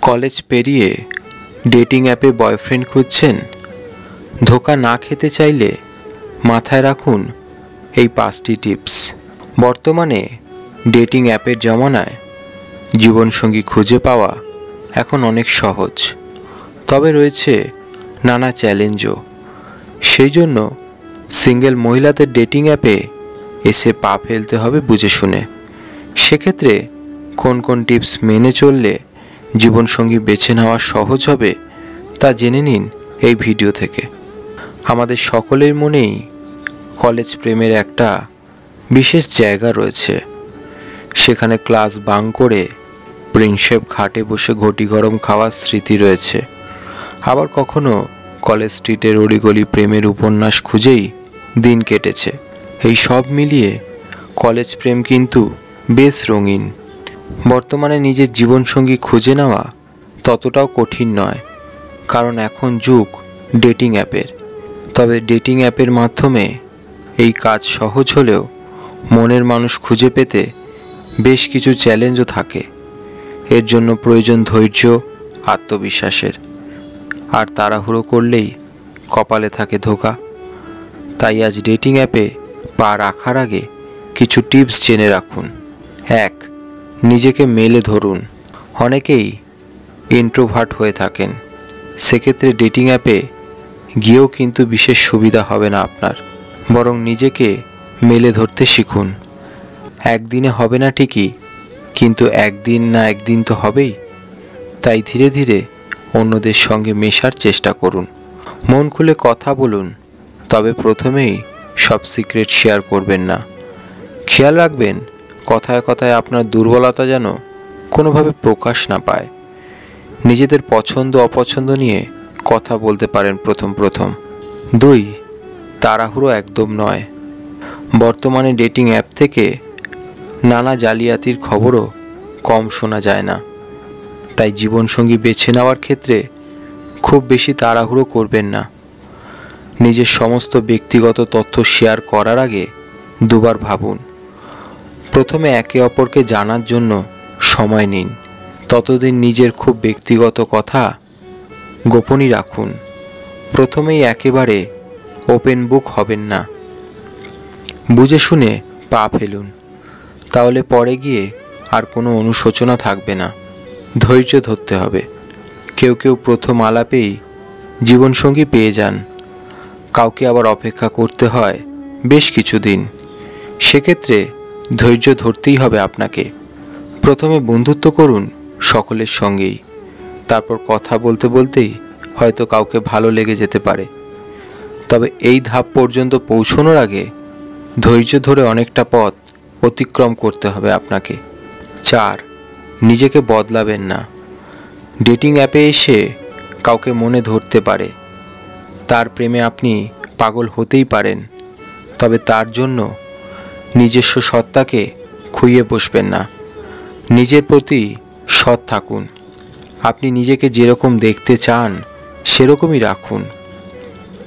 College পেরিয়ে dating অ্যাপে boyfriend খুঁজছেন? ধোঁকা না খেতে চাইলে মাথায় রাখুন এই 5টি টিপস। বর্তমানে ডেটিং অ্যাপের জমানায় জীবনসঙ্গী খুঁজে পাওয়া এখন অনেক সহজ, তবে রয়েছে নানা চ্যালেঞ্জও। সেই জন্য সিঙ্গেল মহিলাদের ডেটিং অ্যাপে এসে পা ফেলতে হবে বুঝে শুনে। সেক্ষেত্রে কোন কোন টিপস মেনে চললে জীবনসঙ্গী বেছে নেওয়া সহজ হবে তা জেনে নিন এই ভিডিও থেকে। আমাদের সকলের মনেই কলেজ প্রেমের একটা বিশেষ জায়গা রয়েছে। সেখানে ক্লাস বাঙ্ক করে প্রিন্সেপ ঘাটে বসে ঘটি গরম খাওয়ার স্মৃতি রয়েছে। আবার কখনো কলেজ স্ট্রিটের অলিগলি প্রেমের উপন্যাস খুঁজেই দিন কেটেছে। এই সব মিলিয়ে কলেজ প্রেম কিন্তু বেশ রঙিন। বর্তমানে নিজের জীবনসঙ্গী খুঁজে নেওয়া ততটাও কঠিন নয়, কারণ এখন যুগ ডেটিং অ্যাপের। তবে ডেটিং অ্যাপের মাধ্যমে এই কাজ সহজ হলেও মনের মানুষ খুঁজে পেতে বেশ কিছু চ্যালেঞ্জও থাকে। এর জন্য প্রয়োজন ধৈর্য, আত্মবিশ্বাসের। আর তাড়াহুড়ো করলেই কপালে থাকে ধোঁকা। তাই আজ ডেটিং অ্যাপে পা রাখার আগে কিছু টিপস জেনে রাখুন। 1. নিজেকে মেলে ধরুন। অনেকেই ইন্ট্রোভার্ট হয়ে থাকেন, সেক্ষেত্রে ডেটিং অ্যাপে গিয়েও কিন্তু বিশেষ সুবিধা হবে না আপনার। বরং নিজেকে মেলে ধরতে শিখুন। একদিনে হবে না ঠিকই, কিন্তু একদিন না একদিন তো হবেই। তাই ধীরে ধীরে অন্যদের সঙ্গে মেশার চেষ্টা করুন। মন খুলে কথা বলুন, তবে প্রথমেই সব সিক্রেট শেয়ার করবেন না। খেয়াল রাখবেন কথায় কথায় আপনার দুর্বলতা যেন কোনোভাবে প্রকাশ না পায়। নিজেদের পছন্দ অপছন্দ নিয়ে কথা বলতে পারেন প্রথম। 2. তাড়াহুড়ো একদম নয়। বর্তমানে ডেটিং অ্যাপ থেকে নানা জালিয়াতির খবরও কম শোনা যায় না। তাই জীবনসঙ্গী বেছে নেওয়ার ক্ষেত্রে খুব বেশি তাড়াহুড়ো করবেন না। নিজের সমস্ত ব্যক্তিগত তথ্য শেয়ার করার আগে দুবার ভাবুন। প্রথমে একে অপরকে জানার জন্য সময় নিন। ততদিন নিজের খুব ব্যক্তিগত কথা গোপনই রাখুন। প্রথমেই একেবারে ওপেন বুক হবেন না। বুঝে শুনে পা ফেলুন, তাহলে পরে গিয়ে আর কোনো অনুশোচনা থাকবে না। ধৈর্য ধরতে হবে। কেউ প্রথম আলাপেই জীবনসঙ্গী পেয়ে যান, কাউকে আবার অপেক্ষা করতে হয় বেশ কিছুদিন। সেক্ষেত্রে ধৈর্য ধরতেই হবে আপনাকে। প্রথমে বন্ধুত্ব করুন সকলের সঙ্গেই, তারপর কথা বলতে বলতেই হয়তো কাউকে ভালো লেগে যেতে পারে। তবে এই ধাপ পর্যন্ত পৌঁছানোর আগে ধৈর্য ধরে অনেকটা পথ অতিক্রম করতে হবে আপনাকে। 4. নিজেকে বদলাবেন না। ডেটিং অ্যাপে এসে কাউকে মনে ধরতে পারে, তার প্রেমে আপনি পাগল হতেই পারেন। তবে তার জন্য নিজস্ব সত্তাকে খুইয়ে বসবেন না। নিজের প্রতি সৎ থাকুন। আপনি নিজেকে যেরকম দেখতে চান সেরকমই রাখুন।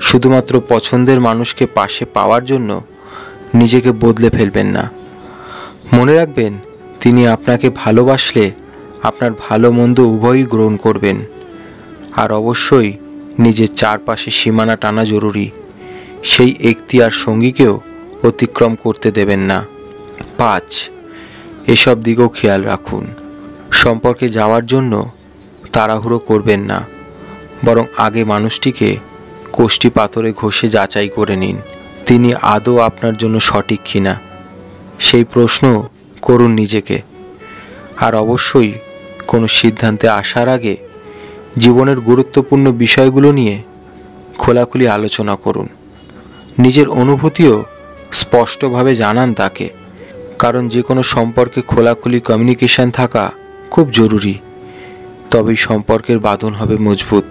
শুধুমাত্র পছন্দের মানুষকে পাশে পাওয়ার জন্য নিজেকে বদলে ফেলবেন না। মনে রাখবেন, তিনি আপনাকে ভালোবাসলে আপনার ভালো মন্দ উভয়ই গ্রহণ করবেন। আর অবশ্যই নিজের চারপাশে সীমানা টানা জরুরি। সেই এখতিয়ার সঙ্গীকেও অতিক্রম করতে দেবেন না। 5. এসব দিকেও খেয়াল রাখুন। সম্পর্কে যাওয়ার জন্য তাড়াহুড়ো করবেন না, বরং আগে মানুষটিকে কোষ্ঠী পাথরে ঘষে যাচাই করে নিন তিনি আদৌ আপনার জন্য সঠিক কিনা। সেই প্রশ্ন করুন নিজেকে। আর অবশ্যই কোনো সিদ্ধান্তে আসার আগে জীবনের গুরুত্বপূর্ণ বিষয়গুলো নিয়ে খোলাখুলি আলোচনা করুন। নিজের অনুভূতিও স্পষ্টভাবে জানান তাকে, কারণ যে কোনো সম্পর্কে খোলাখুলি কমিউনিকেশন থাকা খুব জরুরি। তবেই সম্পর্কের বাঁধন হবে মজবুত।